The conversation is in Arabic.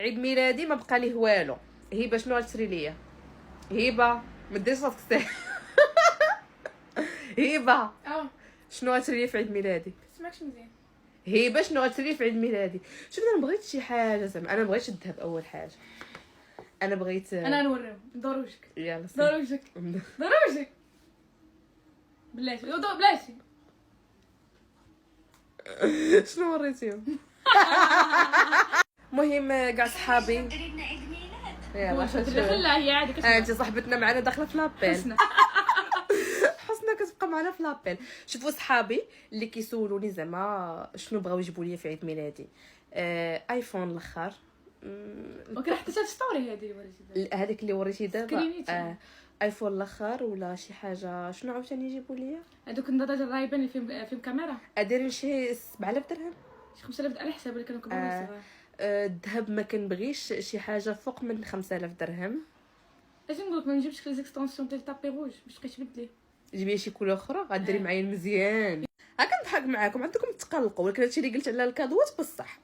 عيد ميلادي ما بقى ليه والو. هبه شنو غتشري ليا؟ هبه ما ديرش راسك هبه شنو غتشري ليا في عيد ميلادي؟ سمعكش مزيان. هبه شنو غتشري لي في عيد ميلادي؟ شوف انا بغيت شي حاجه زعما، انا بغيت الذهب اول حاجه. انا بغيت انا نوريهم ضروجك يلا سير. ضروجك ضروجك بلاتي بلاتي. شنو وريتيهم؟ المهم كاع صحابي يلا لا هي عادي انت صاحبتنا معنا داخله في لابيل. حسنا كتبقى معنا في لابيل. شوفوا صحابي اللي كيسولوني زعما شنو بغاو يجيبوا لي في عيد ميلادي. ايفون الاخر. وكره حتى هاد ستوري هذه وريتي هذيك اللي وريتي دابا. سكرينيتي. ايفون الاخر ولا شي حاجه. شنو عاوتاني يجيبوا لي؟ هذوك النضاج الرايبين اللي فيهم كاميرا. ادير شي 7000 درهم. شي 5000 على حساب اللي كانوا كبار صغار. الذهب ما كنبغيش شي حاجه فوق من 5000 درهم. اش نقول لك ما نجيبش لي زيكستونسيون ديال طابي روج باش بقيت تبدلي. جيبي شي كولور اخرى غديري معايا مزيان. ها كنضحك معاكم عندكم تقلقوا، ولكن هادشي اللي قلت على الكادوات بصح.